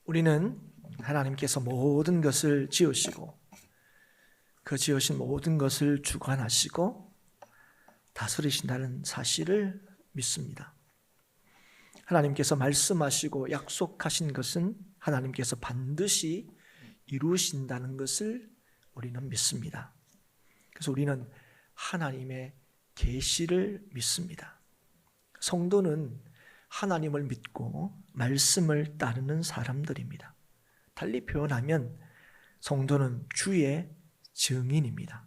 우리는 하나님께서 모든 것을 지으시고 그 지으신 모든 것을 주관하시고 다스리신다는 사실을 믿습니다. 하나님께서 말씀하시고 약속하신 것은 하나님께서 반드시 이루신다는 것을 우리는 믿습니다. 그래서 우리는 하나님의 계시를 믿습니다. 성도는 하나님을 믿고 말씀을 따르는 사람들입니다. 달리 표현하면 성도는 주의 증인입니다.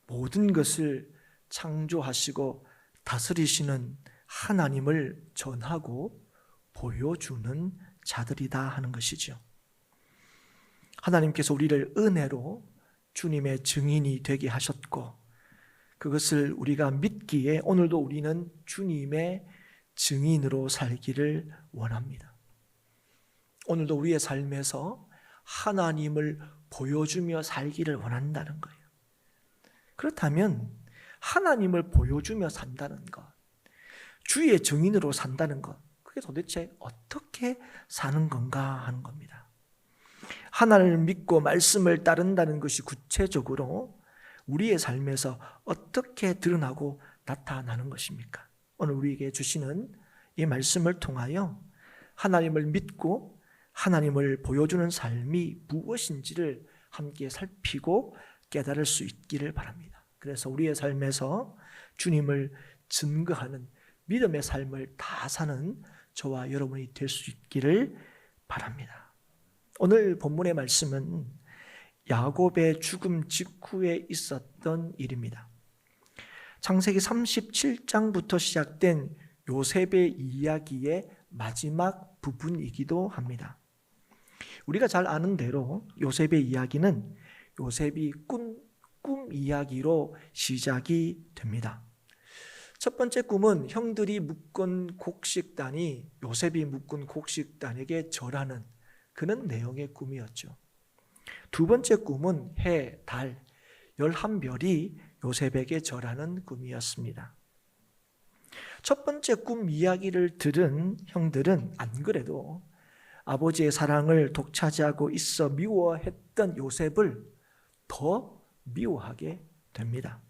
모든 것을 창조하시고 다스리시는 하나님을 전하고 보여주는 자들이다 하는 것이죠. 하나님께서 우리를 은혜로 주님의 증인이 되게 하셨고 그것을 우리가 믿기에 오늘도 우리는 주님의 증인으로 살기를 원합니다. 오늘도 우리의 삶에서 하나님을 보여주며 살기를 원한다는 거예요. 그렇다면 하나님을 보여주며 산다는 것, 주의 증인으로 산다는 것, 그게 도대체 어떻게 사는 건가 하는 겁니다. 하나님을 믿고 말씀을 따른다는 것이 구체적으로 우리의 삶에서 어떻게 드러나고 나타나는 것입니까? 오늘 우리에게 주시는 이 말씀을 통하여 하나님을 믿고 하나님을 보여주는 삶이 무엇인지를 함께 살피고 깨달을 수 있기를 바랍니다. 그래서 우리의 삶에서 주님을 증거하는 믿음의 삶을 다 사는 저와 여러분이 될 수 있기를 바랍니다. 오늘 본문의 말씀은 야곱의 죽음 직후에 있었던 일입니다. 창세기 37장부터 시작된 요셉의 이야기의 마지막 부분이기도 합니다. 우리가 잘 아는 대로 요셉의 이야기는 요셉이 꿈 이야기로 시작이 됩니다. 첫 번째 꿈은 형들이 묶은 곡식단이 요셉이 묶은 곡식단에게 절하는 그런 내용의 꿈이었죠. 두 번째 꿈은 해, 달, 11별이 요셉에게 절하는 꿈이었습니다. 첫 번째 꿈 이야기를 들은 형들은 안 그래도 아버지의 사랑을 독차지하고 있어 미워했던 요셉을 더 미워하게 됩니다.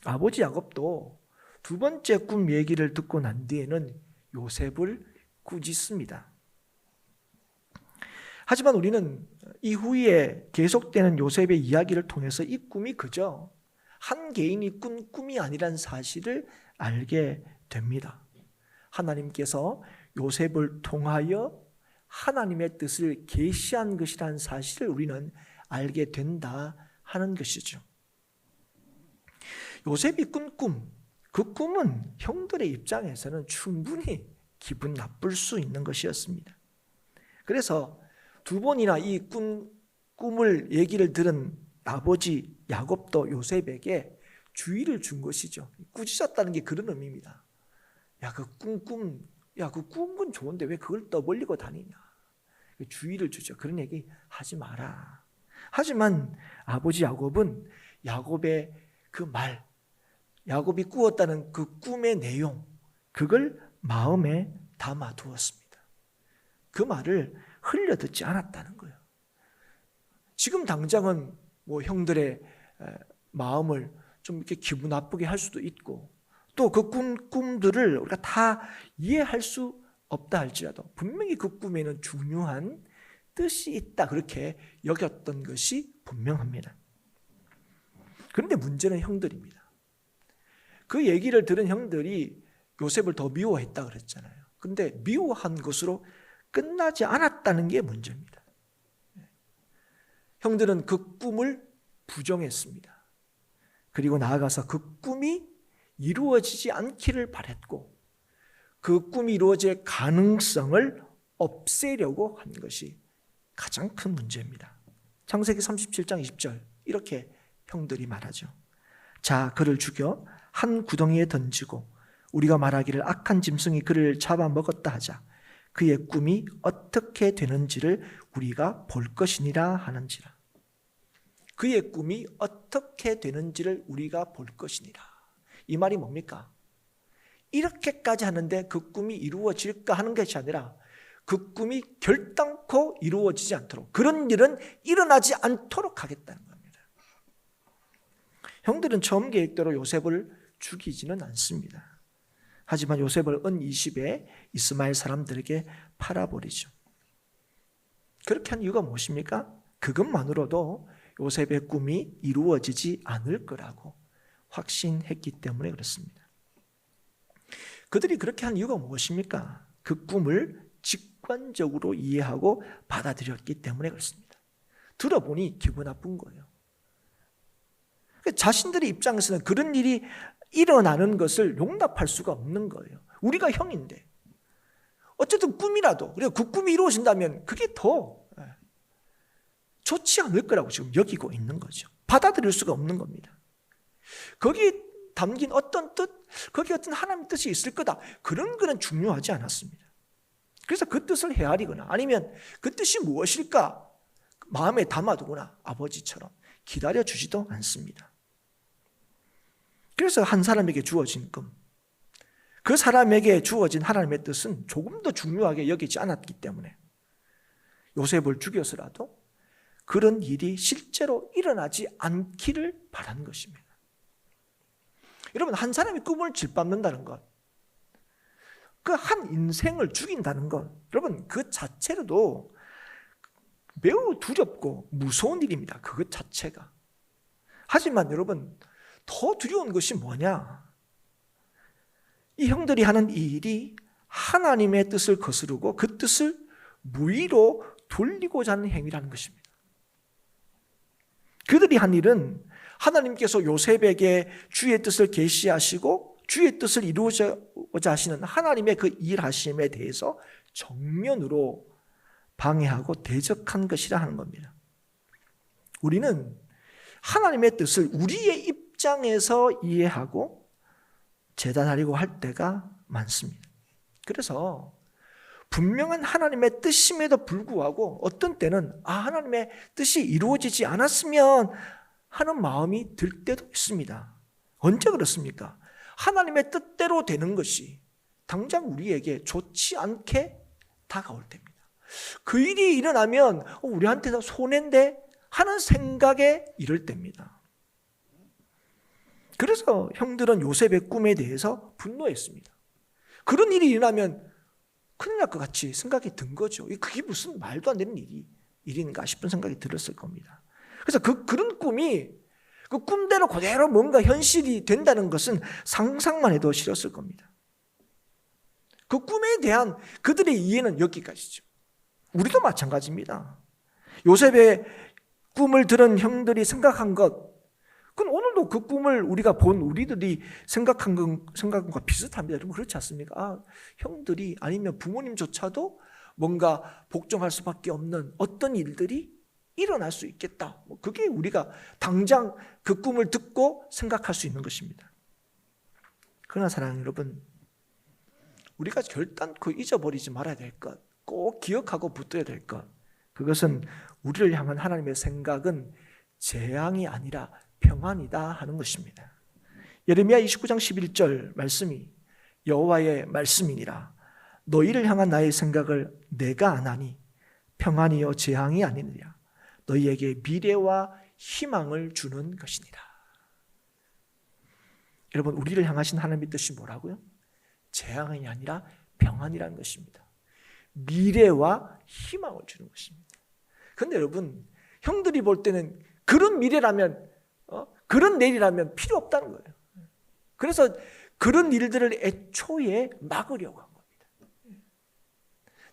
아버지 야곱도 두 번째 꿈 얘기를 듣고 난 뒤에는 요셉을 꾸짖습니다. 하지만 우리는 이후에 계속되는 요셉의 이야기를 통해서 이 꿈이 그저 한 개인이 꾼 꿈이 아니란 사실을 알게 됩니다. 하나님께서 요셉을 통하여 하나님의 뜻을 계시한 것이라는 사실을 우리는 알게 된다 하는 것이죠. 요셉이 꾼 꿈, 그 꿈은 형들의 입장에서는 충분히 기분 나쁠 수 있는 것이었습니다. 그래서 두 번이나 이 꿈을 얘기를 들은 아버지 야곱도 요셉에게 주의를 준 것이죠. 꾸짖었다는 게 그런 의미입니다. 야, 그 꿈은 좋은데 왜 그걸 떠벌리고 다니냐. 주의를 주죠. 그런 얘기 하지 마라. 하지만 아버지 야곱은 야곱의 그 말, 야곱이 꾸었다는 그 꿈의 내용, 그걸 마음에 담아두었습니다. 그 말을 흘려듣지 않았다는 거예요. 지금 당장은 뭐 형들의 마음을 좀 이렇게 기분 나쁘게 할 수도 있고 또 그 꿈들을 우리가 다 이해할 수 없다 할지라도 분명히 그 꿈에는 중요한 뜻이 있다 그렇게 여겼던 것이 분명합니다. 그런데 문제는 형들입니다. 그 얘기를 들은 형들이 요셉을 더 미워했다 그랬잖아요. 그런데 미워한 것으로 끝나지 않았다는 게 문제입니다. 형들은 그 꿈을 부정했습니다. 그리고 나아가서 그 꿈이 이루어지지 않기를 바랬고 그 꿈이 이루어질 가능성을 없애려고 한 것이 가장 큰 문제입니다. 창세기 37장 20절 이렇게 형들이 말하죠. 자, 그를 죽여 한 구덩이에 던지고 우리가 말하기를 악한 짐승이 그를 잡아먹었다 하자. 그의 꿈이 어떻게 되는지를 우리가 볼 것이니라 하는지라. 그의 꿈이 어떻게 되는지를 우리가 볼 것이니라. 이 말이 뭡니까? 이렇게까지 하는데 그 꿈이 이루어질까 하는 것이 아니라 그 꿈이 결단코 이루어지지 않도록, 그런 일은 일어나지 않도록 하겠다는 겁니다. 형들은 처음 계획대로 요셉을 죽이지는 않습니다. 하지만 요셉을 은 20에 이스마엘 사람들에게 팔아버리죠. 그렇게 한 이유가 무엇입니까? 그것만으로도 요셉의 꿈이 이루어지지 않을 거라고 확신했기 때문에 그렇습니다. 그들이 그렇게 한 이유가 무엇입니까? 그 꿈을 직관적으로 이해하고 받아들였기 때문에 그렇습니다. 들어보니 기분 나쁜 거예요. 자신들의 입장에서는 그런 일이 일어나는 것을 용납할 수가 없는 거예요. 우리가 형인데 어쨌든 꿈이라도, 그리고 그 꿈이 이루어진다면 그게 더 좋지 않을 거라고 지금 여기고 있는 거죠. 받아들일 수가 없는 겁니다. 거기에 담긴 어떤 뜻, 거기에 어떤 하나님의 뜻이 있을 거다, 그런 거는 중요하지 않았습니다. 그래서 그 뜻을 헤아리거나 아니면 그 뜻이 무엇일까 마음에 담아두거나 아버지처럼 기다려주지도 않습니다. 그래서 한 사람에게 주어진 꿈, 그 사람에게 주어진 하나님의 뜻은 조금 더 중요하게 여기지 않았기 때문에 요셉을 죽여서라도 그런 일이 실제로 일어나지 않기를 바라는 것입니다. 여러분, 한 사람이 꿈을 짓밟는다는 것, 그 한 인생을 죽인다는 것, 여러분 그 자체로도 매우 두렵고 무서운 일입니다. 그것 자체가. 하지만 여러분, 더 두려운 것이 뭐냐? 이 형들이 하는 이 일이 하나님의 뜻을 거스르고 그 뜻을 무의로 돌리고자 하는 행위라는 것입니다. 그들이 한 일은 하나님께서 요셉에게 주의 뜻을 계시하시고 주의 뜻을 이루고자 하시는 하나님의 그 일하심에 대해서 정면으로 방해하고 대적한 것이라 하는 겁니다. 우리는 하나님의 뜻을 우리의 입장에서 이해하고 재단하려고 할 때가 많습니다. 그래서 분명한 하나님의 뜻임에도 불구하고 어떤 때는 하나님의 뜻이 이루어지지 않았으면 하는 마음이 들 때도 있습니다. 언제 그렇습니까? 하나님의 뜻대로 되는 것이 당장 우리에게 좋지 않게 다가올 때입니다. 그 일이 일어나면 우리한테 손해인데 하는 생각에 이럴 때입니다. 그래서 형들은 요셉의 꿈에 대해서 분노했습니다. 그런 일이 일어나면 큰일 날 것 같이 생각이 든 거죠. 그게 무슨 말도 안 되는 일인가 싶은 생각이 들었을 겁니다. 그래서 그런 꿈이 그 꿈대로 그대로 뭔가 현실이 된다는 것은 상상만 해도 싫었을 겁니다. 그 꿈에 대한 그들의 이해는 여기까지죠. 우리도 마찬가지입니다. 요셉의 꿈을 들은 형들이 생각한 것, 그건 오늘도 그 꿈을 우리가 본 우리들이 생각한 것과 비슷합니다. 여러분 그렇지 않습니까? 형들이 아니면 부모님조차도 뭔가 복종할 수밖에 없는 어떤 일들이 일어날 수 있겠다. 그게 우리가 당장 그 꿈을 듣고 생각할 수 있는 것입니다. 그러나 사랑하는 여러분, 우리가 결단코 잊어버리지 말아야 될 것, 꼭 기억하고 붙들어야 될 것, 그것은 우리를 향한 하나님의 생각은 재앙이 아니라 평안이다 하는 것입니다. 예레미야 29장 11절 말씀이 여호와의 말씀이니라. 너희를 향한 나의 생각을 내가 아나니 평안이요 재앙이 아니니라. 너희에게 미래와 희망을 주는 것이니라. 여러분, 우리를 향하신 하나님의 뜻이 뭐라고요? 재앙이 아니라 평안이라는 것입니다. 미래와 희망을 주는 것입니다. 그런데 여러분, 형들이 볼 때는 그런 미래라면, 그런 내일이라면 필요 없다는 거예요. 그래서 그런 일들을 애초에 막으려고 한 겁니다.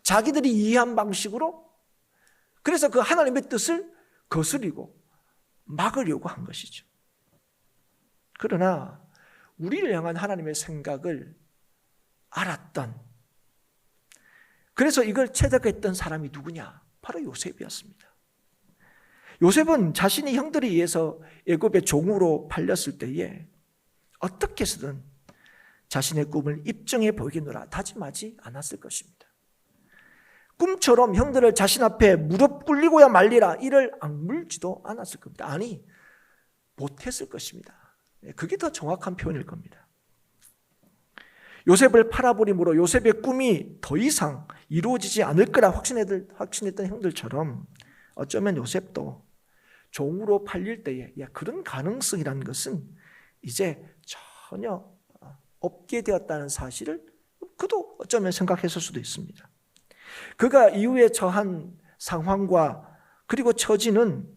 자기들이 이해한 방식으로, 그래서 그 하나님의 뜻을 거스리고 막으려고 한 것이죠. 그러나 우리를 향한 하나님의 생각을 알았던, 그래서 이걸 체득했던 사람이 누구냐? 바로 요셉이었습니다. 요셉은 자신이 형들에 의해서 애굽의 종으로 팔렸을 때에 어떻게 해서든 자신의 꿈을 입증해 보이겠노라 다짐하지 않았을 것입니다. 꿈처럼 형들을 자신 앞에 무릎 꿇리고야 말리라 이를 악물지도 않았을 겁니다. 아니, 못했을 것입니다. 그게 더 정확한 표현일 겁니다. 요셉을 팔아버림으로 요셉의 꿈이 더 이상 이루어지지 않을 거라 확신했던 형들처럼 어쩌면 요셉도 종으로 팔릴 때에 그런 가능성이라는 것은 이제 전혀 없게 되었다는 사실을 그도 어쩌면 생각했을 수도 있습니다. 그가 이후에 처한 상황과 그리고 처지는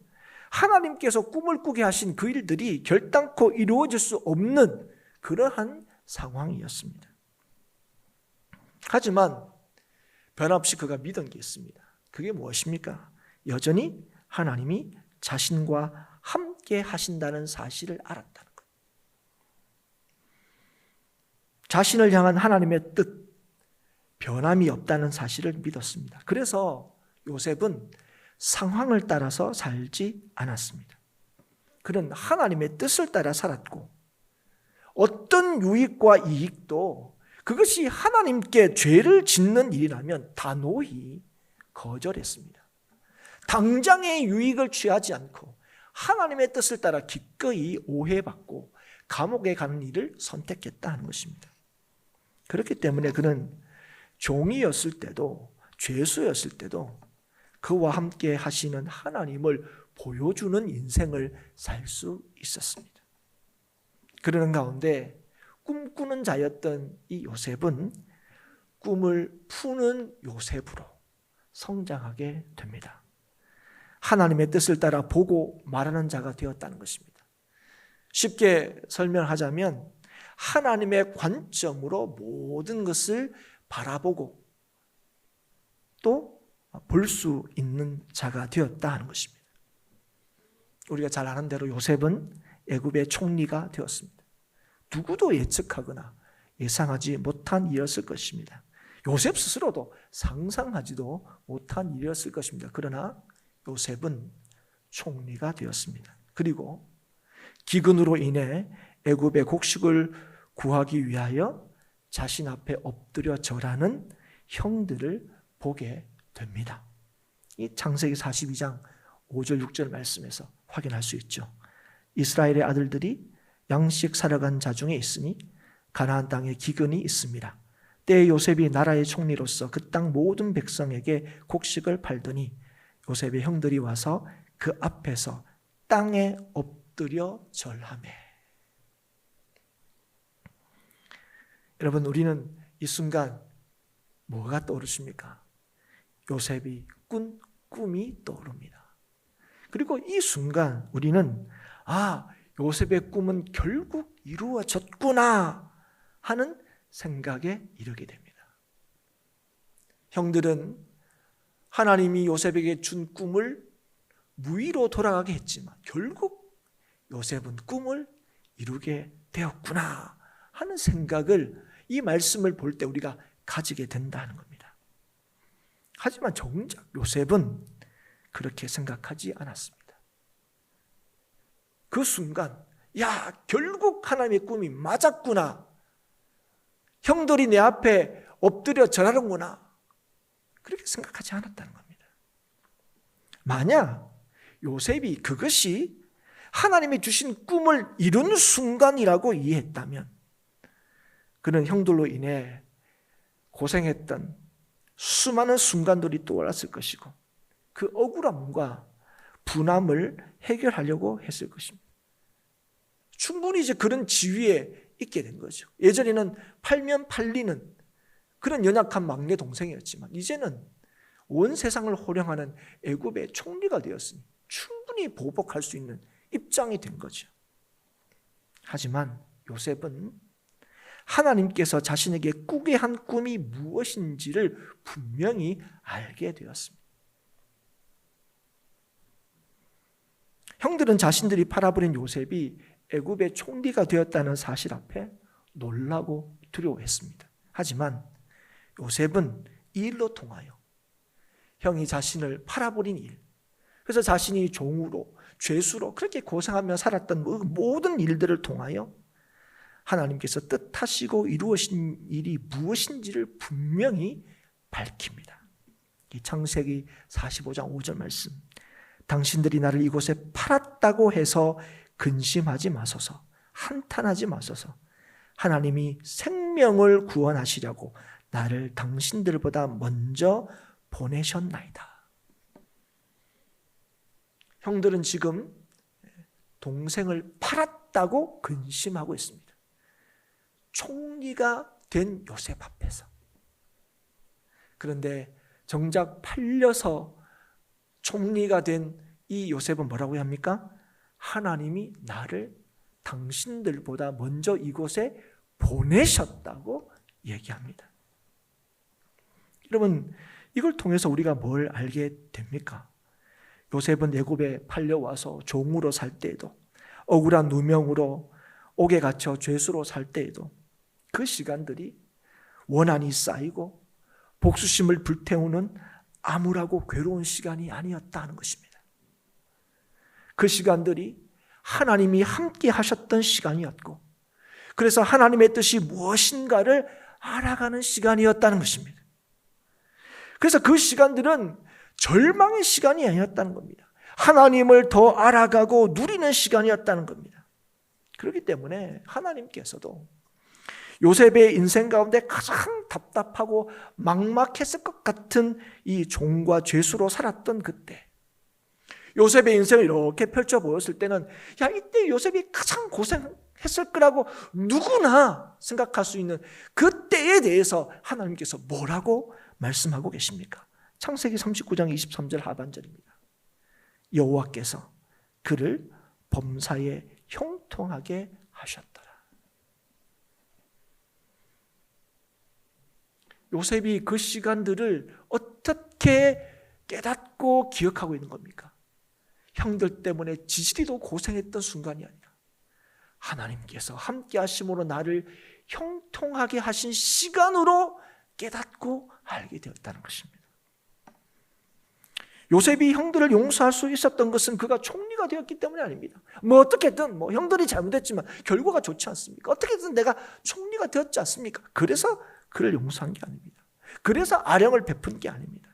하나님께서 꿈을 꾸게 하신 그 일들이 결단코 이루어질 수 없는 그러한 상황이었습니다. 하지만 변함없이 그가 믿은 게 있습니다. 그게 무엇입니까? 여전히 하나님이 자신과 함께 하신다는 사실을 알았다는 것. 자신을 향한 하나님의 뜻, 변함이 없다는 사실을 믿었습니다. 그래서 요셉은 상황을 따라서 살지 않았습니다. 그는 하나님의 뜻을 따라 살았고 어떤 유익과 이익도 그것이 하나님께 죄를 짓는 일이라면 단호히 거절했습니다. 당장의 유익을 취하지 않고 하나님의 뜻을 따라 기꺼이 오해받고 감옥에 가는 일을 선택했다는 것입니다. 그렇기 때문에 그는 종이었을 때도 죄수였을 때도 그와 함께 하시는 하나님을 보여주는 인생을 살 수 있었습니다. 그러는 가운데 꿈꾸는 자였던 이 요셉은 꿈을 푸는 요셉으로 성장하게 됩니다. 하나님의 뜻을 따라 보고 말하는 자가 되었다는 것입니다. 쉽게 설명하자면 하나님의 관점으로 모든 것을 바라보고 또 볼 수 있는 자가 되었다 하는 것입니다. 우리가 잘 아는 대로 요셉은 애굽의 총리가 되었습니다. 누구도 예측하거나 예상하지 못한 일이었을 것입니다. 요셉 스스로도 상상하지도 못한 일이었을 것입니다. 그러나 요셉은 총리가 되었습니다. 그리고 기근으로 인해 애굽의 곡식을 구하기 위하여 자신 앞에 엎드려 절하는 형들을 보게 됩니다. 이 창세기 42장 5절 6절 말씀에서 확인할 수 있죠. 이스라엘의 아들들이 양식 사러 간 자 중에 있으니 가나안 땅에 기근이 있습니다. 때에 요셉이 나라의 총리로서 그 땅 모든 백성에게 곡식을 팔더니 요셉의 형들이 와서 그 앞에서 땅에 엎드려 절하매. 여러분, 우리는 이 순간 뭐가 떠오르십니까? 요셉이 꾼 꿈이 떠오릅니다. 그리고 이 순간 우리는 요셉의 꿈은 결국 이루어졌구나 하는 생각에 이르게 됩니다. 형들은 하나님이 요셉에게 준 꿈을 무의로 돌아가게 했지만 결국 요셉은 꿈을 이루게 되었구나 하는 생각을 이 말씀을 볼 때 우리가 가지게 된다는 겁니다. 하지만 정작 요셉은 그렇게 생각하지 않았습니다. 그 순간 결국 하나님의 꿈이 맞았구나. 형들이 내 앞에 엎드려 절하는구나. 그렇게 생각하지 않았다는 겁니다. 만약 요셉이 그것이 하나님이 주신 꿈을 이룬 순간이라고 이해했다면 그는 형들로 인해 고생했던 수많은 순간들이 떠올랐을 것이고 그 억울함과 분함을 해결하려고 했을 것입니다. 충분히 이제 그런 지위에 있게 된 거죠. 예전에는 팔면 팔리는 그런 연약한 막내 동생이었지만 이제는 온 세상을 호령하는 애굽의 총리가 되었으니 충분히 보복할 수 있는 입장이 된 거죠. 하지만 요셉은 하나님께서 자신에게 꾸게 한 꿈이 무엇인지를 분명히 알게 되었습니다. 형들은 자신들이 팔아버린 요셉이 애굽의 총리가 되었다는 사실 앞에 놀라고 두려워했습니다. 하지만 요셉은 이 일로 통하여 형이 자신을 팔아버린 일, 그래서 자신이 종으로 죄수로 그렇게 고생하며 살았던 모든 일들을 통하여 하나님께서 뜻하시고 이루어진 일이 무엇인지를 분명히 밝힙니다. 이 창세기 45장 5절 말씀, 당신들이 나를 이곳에 팔았다고 해서 근심하지 마소서, 한탄하지 마소서. 하나님이 생명을 구원하시려고 나를 당신들보다 먼저 보내셨나이다. 형들은 지금 동생을 팔았다고 근심하고 있습니다. 총리가 된 요셉 앞에서. 그런데 정작 팔려서 총리가 된 이 요셉은 뭐라고 합니까? 하나님이 나를 당신들보다 먼저 이곳에 보내셨다고 얘기합니다. 여러분, 이걸 통해서 우리가 뭘 알게 됩니까? 요셉은 애굽에 팔려와서 종으로 살 때에도, 억울한 누명으로 옥에 갇혀 죄수로 살 때에도 그 시간들이 원한이 쌓이고 복수심을 불태우는 암울하고 괴로운 시간이 아니었다는 것입니다. 그 시간들이 하나님이 함께 하셨던 시간이었고, 그래서 하나님의 뜻이 무엇인가를 알아가는 시간이었다는 것입니다. 그래서 그 시간들은 절망의 시간이 아니었다는 겁니다. 하나님을 더 알아가고 누리는 시간이었다는 겁니다. 그렇기 때문에 하나님께서도 요셉의 인생 가운데 가장 답답하고 막막했을 것 같은 이 종과 죄수로 살았던 그때, 요셉의 인생을 이렇게 펼쳐 보였을 때는 야, 이때 요셉이 가장 고생했을 거라고 누구나 생각할 수 있는 그때에 대해서 하나님께서 뭐라고 말씀하고 계십니까? 창세기 39장 23절 하반절입니다. 여호와께서 그를 범사에 형통하게 하셨더라. 요셉이 그 시간들을 어떻게 깨닫고 기억하고 있는 겁니까? 형들 때문에 지지리도 고생했던 순간이 아니라 하나님께서 함께 하심으로 나를 형통하게 하신 시간으로 깨닫고 알게 되었다는 것입니다. 요셉이 형들을 용서할 수 있었던 것은 그가 총리가 되었기 때문이 아닙니다. 어떻게든 형들이 잘못했지만 결과가 좋지 않습니까? 어떻게든 내가 총리가 되었지 않습니까? 그래서 그를 용서한 게 아닙니다. 그래서 아령을 베푼 게 아닙니다.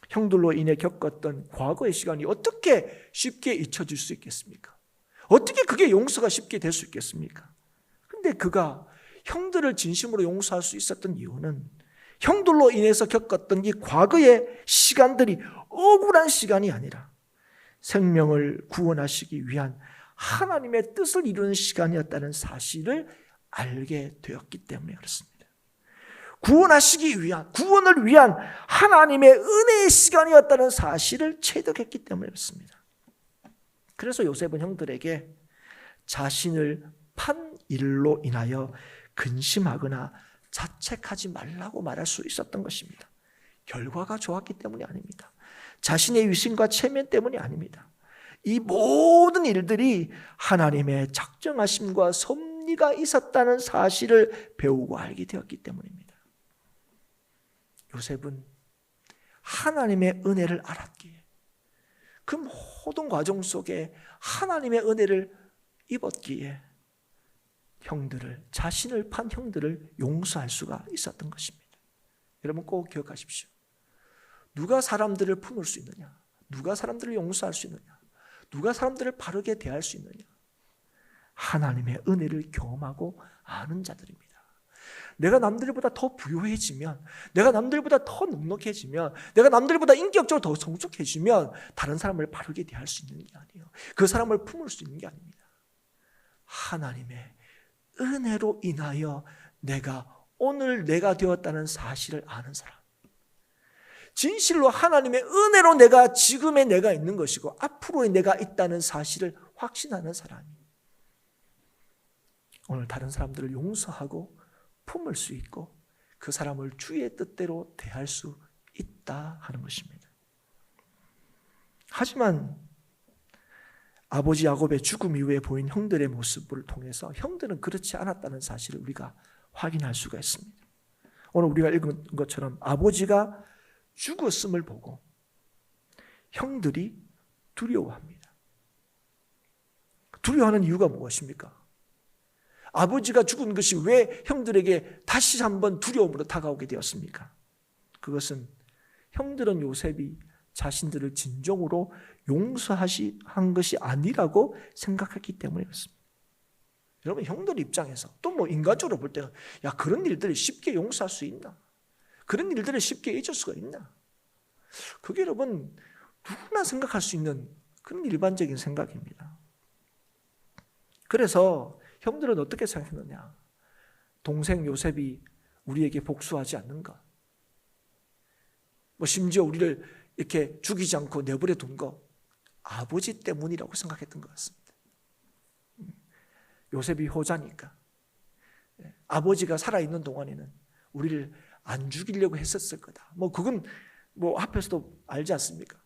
형들로 인해 겪었던 과거의 시간이 어떻게 쉽게 잊혀질 수 있겠습니까? 어떻게 그게 용서가 쉽게 될 수 있겠습니까? 근데 그가 형들을 진심으로 용서할 수 있었던 이유는 형들로 인해서 겪었던 이 과거의 시간들이 억울한 시간이 아니라 생명을 구원하시기 위한 하나님의 뜻을 이루는 시간이었다는 사실을 알게 되었기 때문에 그렇습니다. 구원하시기 위한, 구원을 위한 하나님의 은혜의 시간이었다는 사실을 체득했기 때문에 그렇습니다. 그래서 요셉은 형들에게 자신을 판 일로 인하여 근심하거나 자책하지 말라고 말할 수 있었던 것입니다. 결과가 좋았기 때문이 아닙니다. 자신의 위신과 체면 때문이 아닙니다. 이 모든 일들이 하나님의 작정하심과 섭리가 있었다는 사실을 배우고 알게 되었기 때문입니다. 요셉은 하나님의 은혜를 알았기에, 그 모든 과정 속에 하나님의 은혜를 입었기에 형들을, 자신을 판 형들을 용서할 수가 있었던 것입니다. 여러분 꼭 기억하십시오. 누가 사람들을 품을 수 있느냐? 누가 사람들을 용서할 수 있느냐? 누가 사람들을 바르게 대할 수 있느냐? 하나님의 은혜를 경험하고 아는 자들입니다. 내가 남들보다 더 부유해지면, 내가 남들보다 더 넉넉해지면, 내가 남들보다 인격적으로 더 성숙해지면 다른 사람을 바르게 대할 수 있는 게 아니에요. 그 사람을 품을 수 있는 게 아닙니다. 하나님의 은혜로 인하여 오늘 내가 되었다는 사실을 아는 사람, 진실로 하나님의 은혜로 내가 지금의 내가 있는 것이고 앞으로의 내가 있다는 사실을 확신하는 사람이 오늘 다른 사람들을 용서하고 품을 수 있고 그 사람을 주의 뜻대로 대할 수 있다 하는 것입니다. 하지만 아버지 야곱의 죽음 이후에 보인 형들의 모습을 통해서 형들은 그렇지 않았다는 사실을 우리가 확인할 수가 있습니다. 오늘 우리가 읽은 것처럼 아버지가 죽었음을 보고 형들이 두려워합니다. 두려워하는 이유가 무엇입니까? 아버지가 죽은 것이 왜 형들에게 다시 한번 두려움으로 다가오게 되었습니까? 그것은 형들은 요셉이 자신들을 진정으로 용서한 것이 아니라고 생각했기 때문에 그렇습니다. 여러분, 형들 입장에서 또 뭐 인간적으로 볼 때는 야, 그런 일들을 쉽게 용서할 수 있나? 그런 일들을 쉽게 잊을 수가 있나? 그게 여러분 누구나 생각할 수 있는 그런 일반적인 생각입니다. 그래서 형들은 어떻게 생각했느냐? 동생 요셉이 우리에게 복수하지 않는가? 뭐 심지어 우리를 이렇게 죽이지 않고 내버려 둔 거 아버지 때문이라고 생각했던 것 같습니다. 요셉이 효자니까 아버지가 살아있는 동안에는 우리를 안 죽이려고 했었을 거다. 뭐 그건 뭐 앞에서도 알지 않습니까?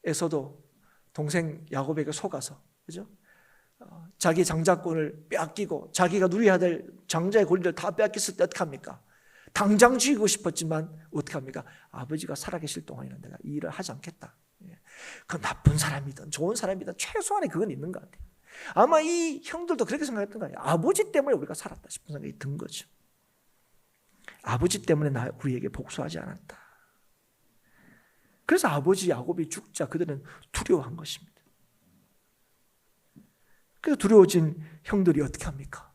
에서도 동생 야곱에게 속아서, 그죠? 자기 장자권을 빼앗기고 자기가 누려야 될 장자의 권리를 다 빼앗겼을 때 어떡합니까? 당장 죽이고 싶었지만 어떡합니까? 아버지가 살아계실 동안에는 내가 이 일을 하지 않겠다. 그 나쁜 사람이든 좋은 사람이든 최소한의 그건 있는 것 같아요. 아마 이 형들도 그렇게 생각했던 거예요. 아버지 때문에 우리가 살았다 싶은 생각이 든 거죠. 아버지 때문에 우리에게 복수하지 않았다. 그래서 아버지 야곱이 죽자 그들은 두려워한 것입니다. 그래서 두려워진 형들이 어떻게 합니까?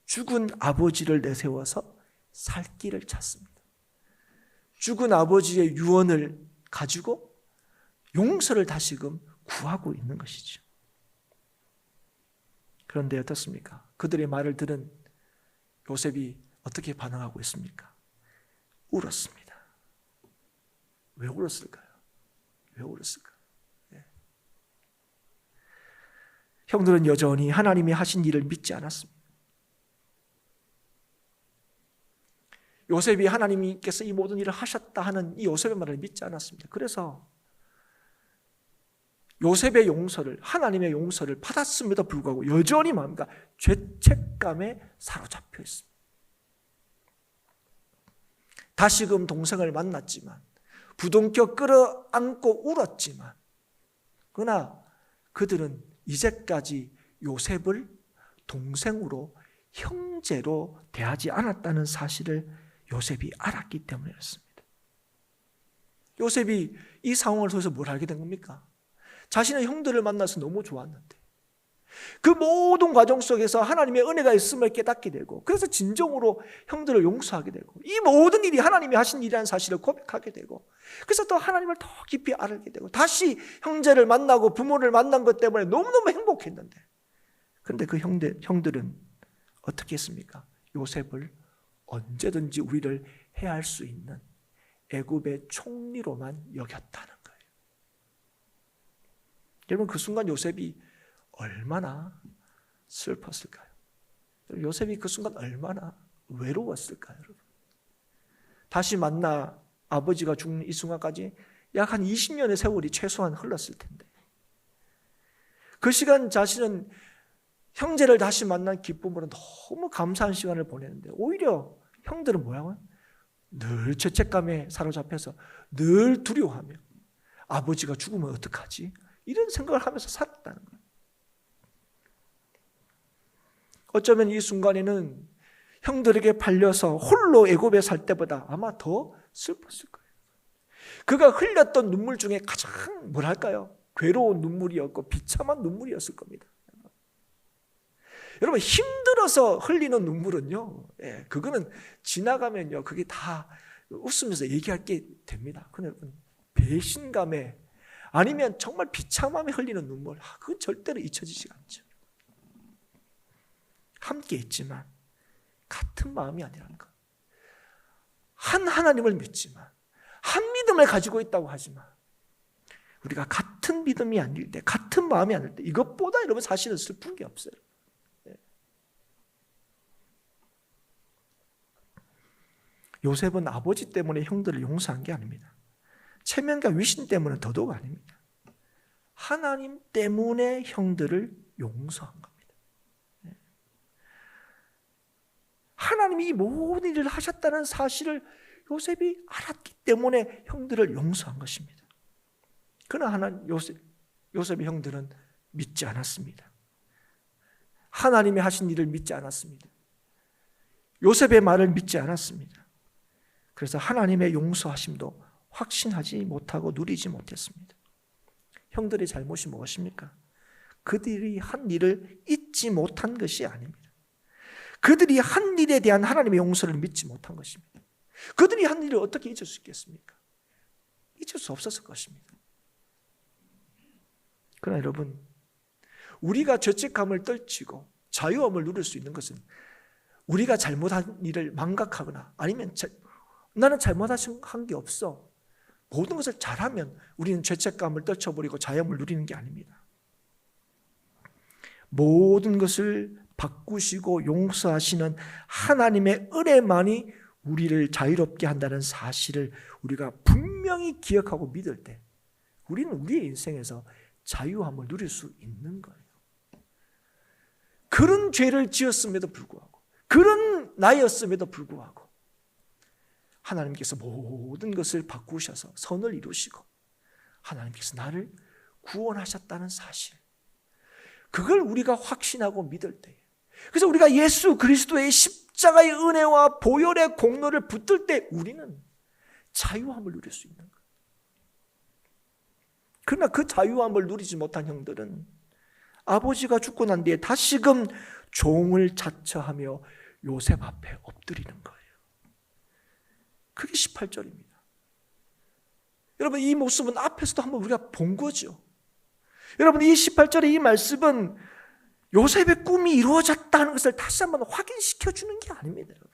죽은 아버지를 내세워서 살 길을 찾습니다. 죽은 아버지의 유언을 가지고 용서를 다시금 구하고 있는 것이죠. 그런데 어떻습니까? 그들의 말을 들은 요셉이 어떻게 반응하고 있습니까? 울었습니다. 왜 울었을까요? 왜 울었을까요? 형들은 여전히 하나님이 하신 일을 믿지 않았습니다. 요셉이 하나님께서 이 모든 일을 하셨다 하는 이 요셉의 말을 믿지 않았습니다. 그래서 요셉의 용서를, 하나님의 용서를 받았음에도 불구하고 여전히 뭔가 죄책감에 사로잡혀 있습니다. 다시금 동생을 만났지만 부둥켜 끌어안고 울었지만 그러나 그들은 이제까지 요셉을 동생으로 형제로 대하지 않았다는 사실을 요셉이 알았기 때문이었습니다. 요셉이 이 상황을 통해서 뭘 알게 된 겁니까? 자신의 형들을 만나서 너무 좋았는데 그 모든 과정 속에서 하나님의 은혜가 있음을 깨닫게 되고 그래서 진정으로 형들을 용서하게 되고 이 모든 일이 하나님이 하신 일이라는 사실을 고백하게 되고 그래서 또 하나님을 더 깊이 알게 되고 다시 형제를 만나고 부모를 만난 것 때문에 너무너무 행복했는데 그런데 그 형들은 어떻게 했습니까? 요셉을 언제든지 우리를 해할 수 있는 애굽의 총리로만 여겼다는 거예요. 여러분 그 순간 요셉이 얼마나 슬펐을까요? 요셉이 그 순간 얼마나 외로웠을까요? 여러분? 다시 만나 아버지가 죽는 이 순간까지 약 한 20년의 세월이 최소한 흘렀을 텐데 그 시간 자신은 형제를 다시 만난 기쁨으로 너무 감사한 시간을 보내는데 오히려 형들은 뭐라고요? 늘 죄책감에 사로잡혀서 늘 두려워하며 아버지가 죽으면 어떡하지? 이런 생각을 하면서 살았다는 거예요. 어쩌면 이 순간에는 형들에게 팔려서 홀로 애굽에 살 때보다 아마 더 슬펐을 거예요. 그가 흘렸던 눈물 중에 가장 뭐랄까요? 괴로운 눈물이었고 비참한 눈물이었을 겁니다. 여러분 힘들어서 흘리는 눈물은요, 그거는 지나가면요, 그게 다 웃으면서 얘기할 게 됩니다. 그런데 여러분 배신감에 아니면 정말 비참함에 흘리는 눈물, 그건 절대로 잊혀지지가 않죠. 함께 있지만 같은 마음이 아니라는 것. 한 하나님을 믿지만 한 믿음을 가지고 있다고 하지만 우리가 같은 믿음이 아닐 때, 같은 마음이 아닐 때 이것보다 여러분 사실은 슬픈 게 없어요. 요셉은 아버지 때문에 형들을 용서한 게 아닙니다. 체면과 위신 때문은 더더욱 아닙니다. 하나님 때문에 형들을 용서한 겁니다. 하나님이 이 모든 일을 하셨다는 사실을 요셉이 알았기 때문에 형들을 용서한 것입니다. 그러나 요셉의 형들은 믿지 않았습니다. 하나님이 하신 일을 믿지 않았습니다. 요셉의 말을 믿지 않았습니다. 그래서 하나님의 용서하심도 확신하지 못하고 누리지 못했습니다. 형들의 잘못이 무엇입니까? 그들이 한 일을 잊지 못한 것이 아닙니다. 그들이 한 일에 대한 하나님의 용서를 믿지 못한 것입니다. 그들이 한 일을 어떻게 잊을 수 있겠습니까? 잊을 수 없었을 것입니다. 그러나 여러분, 우리가 죄책감을 떨치고 자유함을 누릴 수 있는 것은 우리가 잘못한 일을 망각하거나 아니면 나는 잘못한 게 없어, 모든 것을 잘하면 우리는 죄책감을 떨쳐버리고 자유함을 누리는 게 아닙니다. 모든 것을 바꾸시고 용서하시는 하나님의 은혜만이 우리를 자유롭게 한다는 사실을 우리가 분명히 기억하고 믿을 때 우리는 우리의 인생에서 자유함을 누릴 수 있는 거예요. 그런 죄를 지었음에도 불구하고, 그런 나이였음에도 불구하고 하나님께서 모든 것을 바꾸셔서 선을 이루시고 하나님께서 나를 구원하셨다는 사실, 그걸 우리가 확신하고 믿을 때, 그래서 우리가 예수 그리스도의 십자가의 은혜와 보혈의 공로를 붙들 때 우리는 자유함을 누릴 수 있는 거예요. 그러나 그 자유함을 누리지 못한 형들은 아버지가 죽고 난 뒤에 다시금 종을 자처하며 요셉 앞에 엎드리는 거예요. 그게 18절입니다. 여러분, 이 모습은 앞에서도 한번 우리가 본 거죠. 여러분, 이 18절의 이 말씀은 요셉의 꿈이 이루어졌다는 것을 다시 한번 확인시켜 주는 게 아닙니다. 여러분,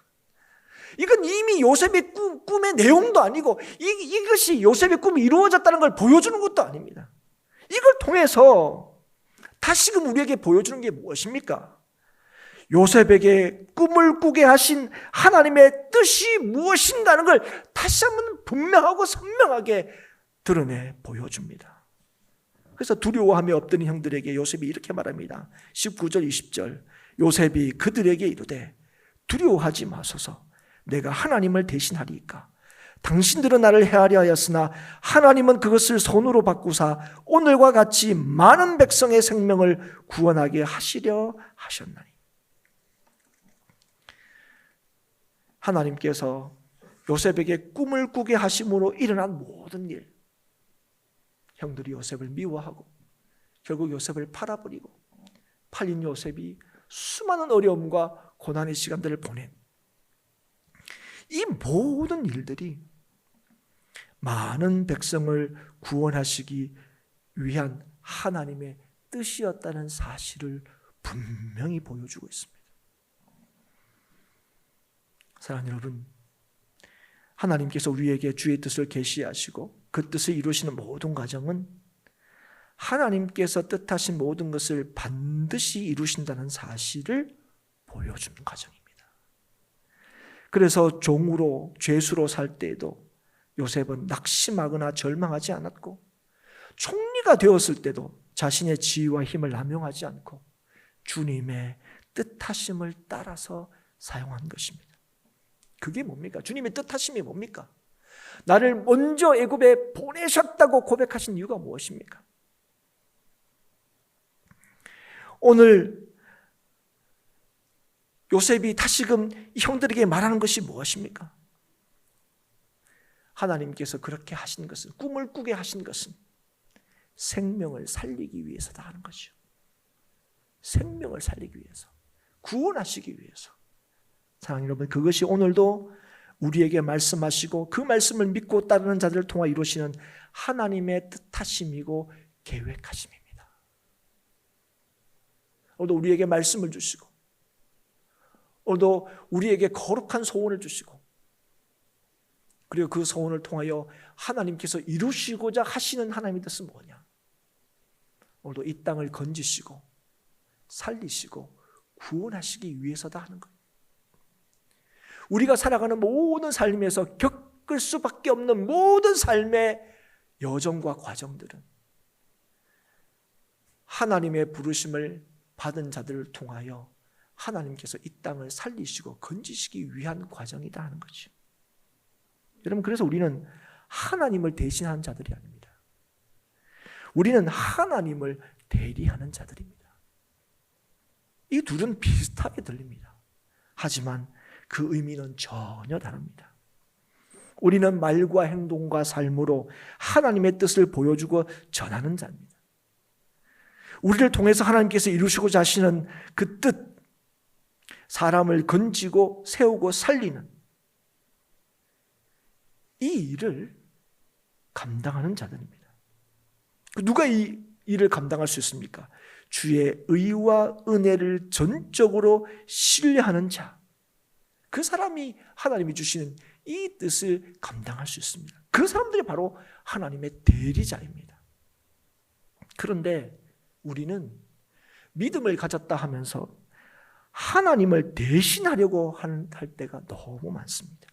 이건 이미 요셉의 꿈의 내용도 아니고 이것이 요셉의 꿈이 이루어졌다는 걸 보여주는 것도 아닙니다. 이걸 통해서 다시금 우리에게 보여주는 게 무엇입니까? 요셉에게 꿈을 꾸게 하신 하나님의 뜻이 무엇인가는 걸 다시 한번 분명하고 선명하게 드러내 보여줍니다. 그래서 두려워하며 엎드린 형들에게 요셉이 이렇게 말합니다. 19절 20절, 요셉이 그들에게 이르되 두려워하지 마소서, 내가 하나님을 대신하리이까. 당신들은 나를 해하려 하였으나 하나님은 그것을 손으로 바꾸사 오늘과 같이 많은 백성의 생명을 구원하게 하시려 하셨나니. 하나님께서 요셉에게 꿈을 꾸게 하심으로 일어난 모든 일, 형들이 요셉을 미워하고 결국 요셉을 팔아버리고 팔린 요셉이 수많은 어려움과 고난의 시간들을 보낸 이 모든 일들이 많은 백성을 구원하시기 위한 하나님의 뜻이었다는 사실을 분명히 보여주고 있습니다. 사랑하는 여러분, 하나님께서 우리에게 주의 뜻을 계시하시고 그 뜻을 이루시는 모든 과정은 하나님께서 뜻하신 모든 것을 반드시 이루신다는 사실을 보여주는 과정입니다. 그래서 종으로 죄수로 살 때에도 요셉은 낙심하거나 절망하지 않았고, 총리가 되었을 때도 자신의 지위와 힘을 남용하지 않고 주님의 뜻하심을 따라서 사용한 것입니다. 그게 뭡니까? 주님의 뜻하심이 뭡니까? 나를 먼저 애굽에 보내셨다고 고백하신 이유가 무엇입니까? 오늘 요셉이 다시금 형들에게 말하는 것이 무엇입니까? 하나님께서 그렇게 하신 것은, 꿈을 꾸게 하신 것은 생명을 살리기 위해서다 하는 것이죠. 생명을 살리기 위해서, 구원하시기 위해서. 사랑하는 여러분, 그것이 오늘도 우리에게 말씀하시고 그 말씀을 믿고 따르는 자들을 통해 이루시는 하나님의 뜻하심이고 계획하심입니다. 오늘도 우리에게 말씀을 주시고, 오늘도 우리에게 거룩한 소원을 주시고, 그리고 그 소원을 통하여 하나님께서 이루시고자 하시는 하나님의 뜻은 뭐냐? 오늘도 이 땅을 건지시고 살리시고 구원하시기 위해서다 하는 거예요. 우리가 살아가는 모든 삶에서 겪을 수밖에 없는 모든 삶의 여정과 과정들은 하나님의 부르심을 받은 자들을 통하여 하나님께서 이 땅을 살리시고 건지시기 위한 과정이다 하는 거죠. 여러분, 그래서 우리는 하나님을 대신하는 자들이 아닙니다. 우리는 하나님을 대리하는 자들입니다. 이 둘은 비슷하게 들립니다. 하지만 그 의미는 전혀 다릅니다. 우리는 말과 행동과 삶으로 하나님의 뜻을 보여주고 전하는 자입니다. 우리를 통해서 하나님께서 이루시고자 하시는 그 뜻, 사람을 건지고 세우고 살리는 이 일을 감당하는 자들입니다. 누가 이 일을 감당할 수 있습니까? 주의 의와 은혜를 전적으로 신뢰하는 자, 그 사람이 하나님이 주시는 이 뜻을 감당할 수 있습니다. 그 사람들이 바로 하나님의 대리자입니다. 그런데 우리는 믿음을 가졌다 하면서 하나님을 대신하려고 할 때가 너무 많습니다.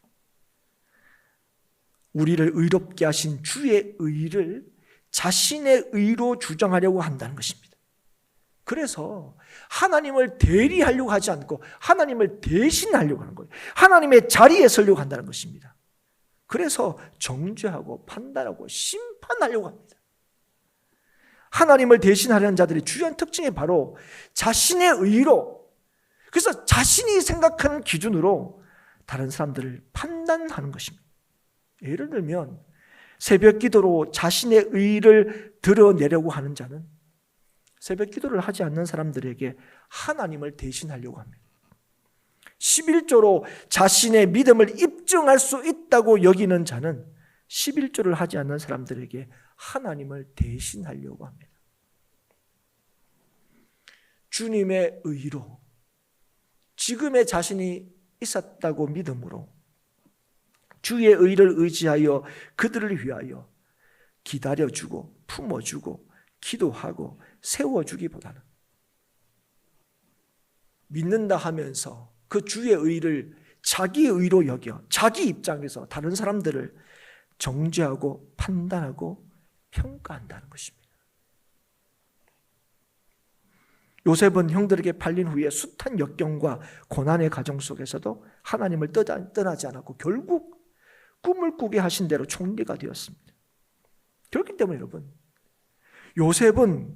우리를 의롭게 하신 주의 의를 자신의 의로 주장하려고 한다는 것입니다. 그래서 하나님을 대리하려고 하지 않고 하나님을 대신하려고 하는 거예요. 하나님의 자리에 서려고 한다는 것입니다. 그래서 정죄하고 판단하고 심판하려고 합니다. 하나님을 대신하려는 자들의 주요한 특징이 바로 자신의 의로, 그래서 자신이 생각하는 기준으로 다른 사람들을 판단하는 것입니다. 예를 들면 새벽 기도로 자신의 의를 드러내려고 하는 자는 새벽 기도를 하지 않는 사람들에게 하나님을 대신하려고 합니다. 11조로 자신의 믿음을 입증할 수 있다고 여기는 자는 11조를 하지 않는 사람들에게 하나님을 대신하려고 합니다. 주님의 의로 지금의 자신이 있었다고 믿음으로 주의 의를 의지하여 그들을 위하여 기다려주고 품어주고 기도하고 세워주기보다는 믿는다 하면서 그 주의 의를 자기 의로 여겨 자기 입장에서 다른 사람들을 정죄하고 판단하고 평가한다는 것입니다. 요셉은 형들에게 팔린 후에 숱한 역경과 고난의 가정 속에서도 하나님을 떠나지 않았고 결국 꿈을 꾸게 하신 대로 총리가 되었습니다. 그렇기 때문에 여러분, 요셉은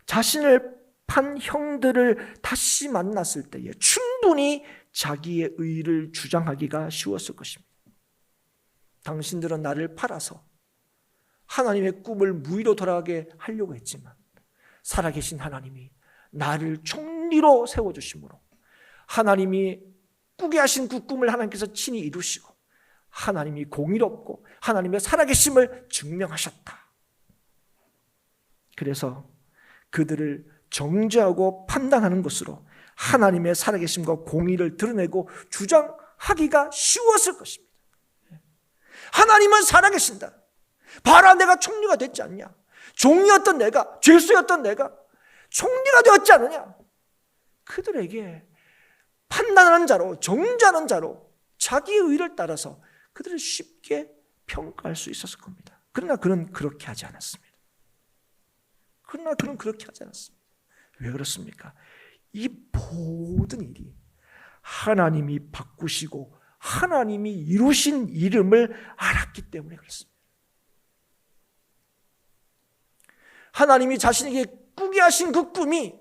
자신을 판 형들을 다시 만났을 때에 충분히 자기의 의를 주장하기가 쉬웠을 것입니다. 당신들은 나를 팔아서 하나님의 꿈을 무의로 돌아가게 하려고 했지만 살아계신 하나님이 나를 총리로 세워주심으로 하나님이 꾸게 하신 그 꿈을 하나님께서 친히 이루시고 하나님이 공의롭고 하나님의 살아계심을 증명하셨다. 그래서 그들을 정죄하고 판단하는 것으로 하나님의 살아계심과 공의를 드러내고 주장하기가 쉬웠을 것입니다. 하나님은 살아계신다. 봐라, 내가 총리가 됐지 않냐? 종이었던 내가, 죄수였던 내가 총리가 되었지 않느냐? 그들에게 판단하는 자로, 정죄하는 자로 자기의 의를 따라서 그들을 쉽게 평가할 수 있었을 겁니다. 그러나 그는 그렇게 하지 않았습니다. 왜 그렇습니까? 이 모든 일이 하나님이 바꾸시고 하나님이 이루신 이름을 알았기 때문에 그렇습니다. 하나님이 자신에게 꾸게 하신 그 꿈이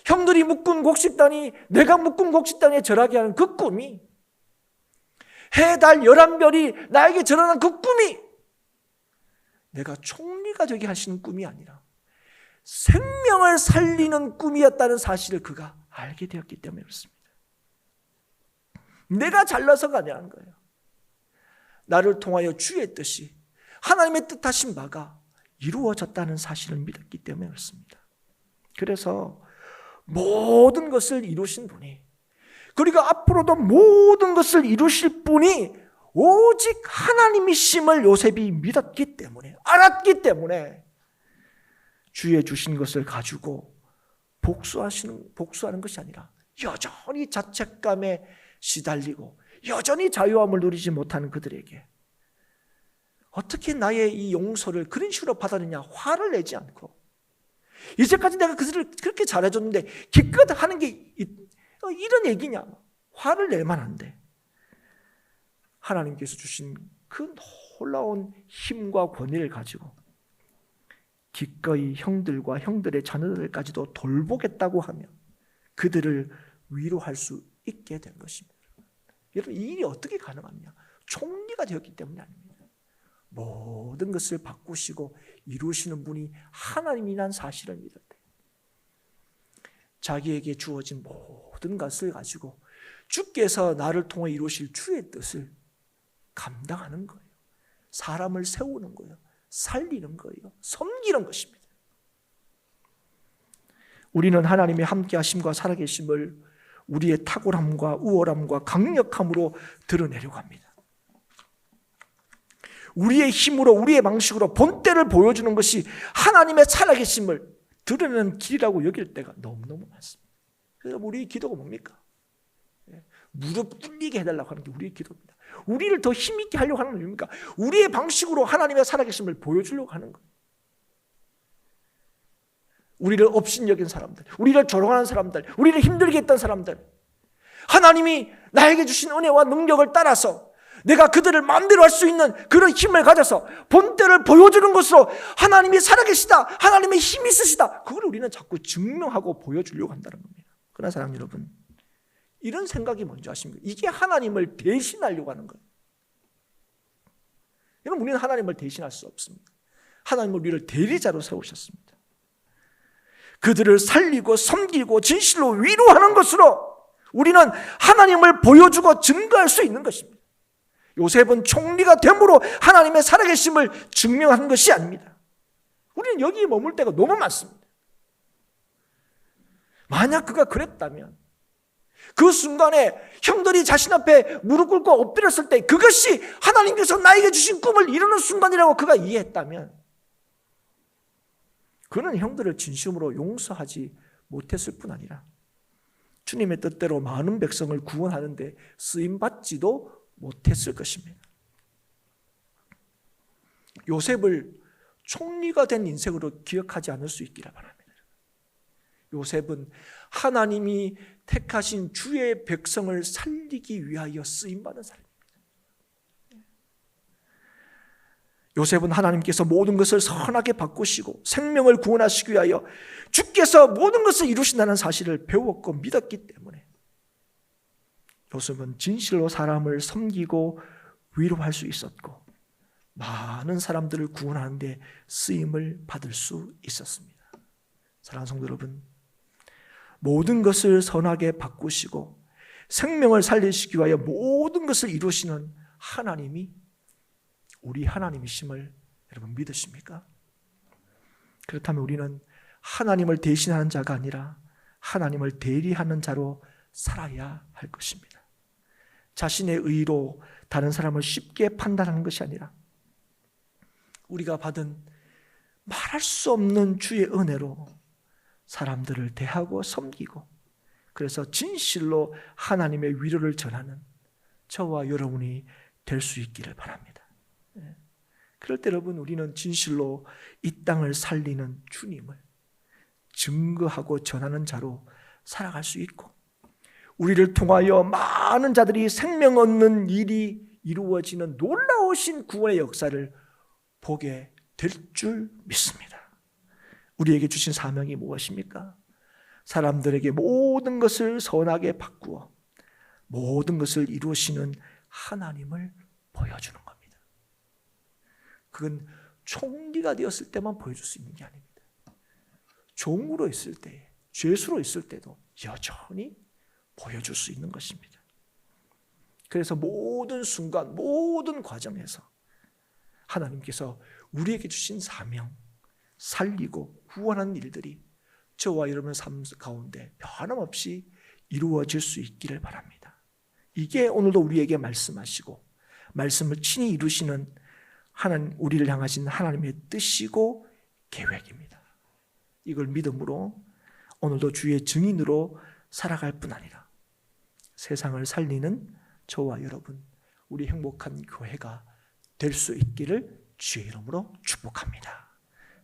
형들이 묶은 곡식단이 내가 묶은 곡식단에 절하게 하는 그 꿈이 해, 달, 11별이 나에게 절하는 그 꿈이 내가 총리가 되게 하시는 꿈이 아니라 생명을 살리는 꿈이었다는 사실을 그가 알게 되었기 때문에 그렇습니다. 내가 잘나서가 아니라는 거예요. 나를 통하여 주의 뜻이 하나님의 뜻하신 바가 이루어졌다는 사실을 믿었기 때문에 그렇습니다. 그래서 모든 것을 이루신 분이, 그리고 앞으로도 모든 것을 이루실 분이 오직 하나님이심을 요셉이 믿었기 때문에, 알았기 때문에 주의 주신 것을 가지고 복수하는 것이 아니라 여전히 자책감에 시달리고 여전히 자유함을 누리지 못하는 그들에게 어떻게 나의 이 용서를 그런 식으로 받았느냐, 화를 내지 않고, 이제까지 내가 그들을 그렇게 잘해줬는데 기껏 하는 게 이런 얘기냐, 화를 낼 만한데 하나님께서 주신 그 놀라운 힘과 권위를 가지고 기꺼이 형들과 형들의 자녀들까지도 돌보겠다고 하며 그들을 위로할 수 있게 된 것입니다. 여러분, 이 일이 어떻게 가능하냐? 총리가 되었기 때문이 아닙니다. 모든 것을 바꾸시고 이루시는 분이 하나님이란 사실을 믿어야 돼요. 자기에게 주어진 모든 것을 가지고 주께서 나를 통해 이루실 주의 뜻을 감당하는 거예요. 사람을 세우는 거예요. 살리는 거예요. 섬기는 것입니다. 우리는 하나님의 함께 하심과 살아계심을 우리의 탁월함과 우월함과 강력함으로 드러내려고 합니다. 우리의 힘으로 우리의 방식으로 본때를 보여주는 것이 하나님의 살아계심을 드러내는 길이라고 여길 때가 너무너무 많습니다. 그래서 우리의 기도가 뭡니까? 무릎 꿇리게 해달라고 하는 게 우리의 기도입니다. 우리를 더 힘있게 하려고 하는 건 뭡니까? 우리의 방식으로 하나님의 살아계심을 보여주려고 하는 거예요. 우리를 업신여긴 사람들, 우리를 조롱하는 사람들, 우리를 힘들게 했던 사람들, 하나님이 나에게 주신 은혜와 능력을 따라서 내가 그들을 마음대로 할 수 있는 그런 힘을 가져서 본때를 보여주는 것으로 하나님이 살아계시다, 하나님의 힘이 있으시다, 그걸 우리는 자꾸 증명하고 보여주려고 한다는 겁니다. 그러나 사랑하는 여러분, 이런 생각이 뭔지 아십니까? 이게 하나님을 대신하려고 하는 거예요. 여러분, 우리는 하나님을 대신할 수 없습니다. 하나님은 우리를 대리자로 세우셨습니다. 그들을 살리고 섬기고 진실로 위로하는 것으로 우리는 하나님을 보여주고 증거할 수 있는 것입니다. 요셉은 총리가 됨으로 하나님의 살아계심을 증명한 것이 아닙니다. 우리는 여기에 머물 때가 너무 많습니다. 만약 그가 그랬다면 그 순간에 형들이 자신 앞에 무릎 꿇고 엎드렸을 때 그것이 하나님께서 나에게 주신 꿈을 이루는 순간이라고 그가 이해했다면 그는 형들을 진심으로 용서하지 못했을 뿐 아니라 주님의 뜻대로 많은 백성을 구원하는 데 쓰임받지도 못했을 것입니다. 요셉을 총리가 된 인생으로 기억하지 않을 수 있기를 바랍니다. 요셉은 하나님이 택하신 주의 백성을 살리기 위하여 쓰임받은 사람입니다. 요셉은 하나님께서 모든 것을 선하게 바꾸시고 생명을 구원하시기 위하여 주께서 모든 것을 이루신다는 사실을 배웠고 믿었기 때문에 요셉은 진실로 사람을 섬기고 위로할 수 있었고 많은 사람들을 구원하는 데 쓰임을 받을 수 있었습니다. 사랑하는 성도 여러분, 모든 것을 선하게 바꾸시고 생명을 살리시기 위하여 모든 것을 이루시는 하나님이 우리 하나님이심을 여러분 믿으십니까? 그렇다면 우리는 하나님을 대신하는 자가 아니라 하나님을 대리하는 자로 살아야 할 것입니다. 자신의 의로 다른 사람을 쉽게 판단하는 것이 아니라 우리가 받은 말할 수 없는 주의 은혜로 사람들을 대하고 섬기고 그래서 진실로 하나님의 위로를 전하는 저와 여러분이 될 수 있기를 바랍니다. 그럴 때 여러분, 우리는 진실로 이 땅을 살리는 주님을 증거하고 전하는 자로 살아갈 수 있고 우리를 통하여 많은 자들이 생명 얻는 일이 이루어지는 놀라우신 구원의 역사를 보게 될 줄 믿습니다. 우리에게 주신 사명이 무엇입니까? 사람들에게 모든 것을 선하게 바꾸어 모든 것을 이루시는 하나님을 보여주는 겁니다. 그건 총리가 되었을 때만 보여줄 수 있는 게 아닙니다. 종으로 있을 때, 죄수로 있을 때도 여전히 보여줄 수 있는 것입니다. 그래서 모든 순간, 모든 과정에서 하나님께서 우리에게 주신 사명, 살리고 구원하는 일들이 저와 여러분의 삶 가운데 변함없이 이루어질 수 있기를 바랍니다. 이게 오늘도 우리에게 말씀하시고 말씀을 친히 이루시는 하나님, 우리를 향하신 하나님의 뜻이고 계획입니다. 이걸 믿음으로 오늘도 주의 증인으로 살아갈 뿐 아니라 세상을 살리는 저와 여러분, 우리 행복한 교회가 될 수 있기를 주의 이름으로 축복합니다.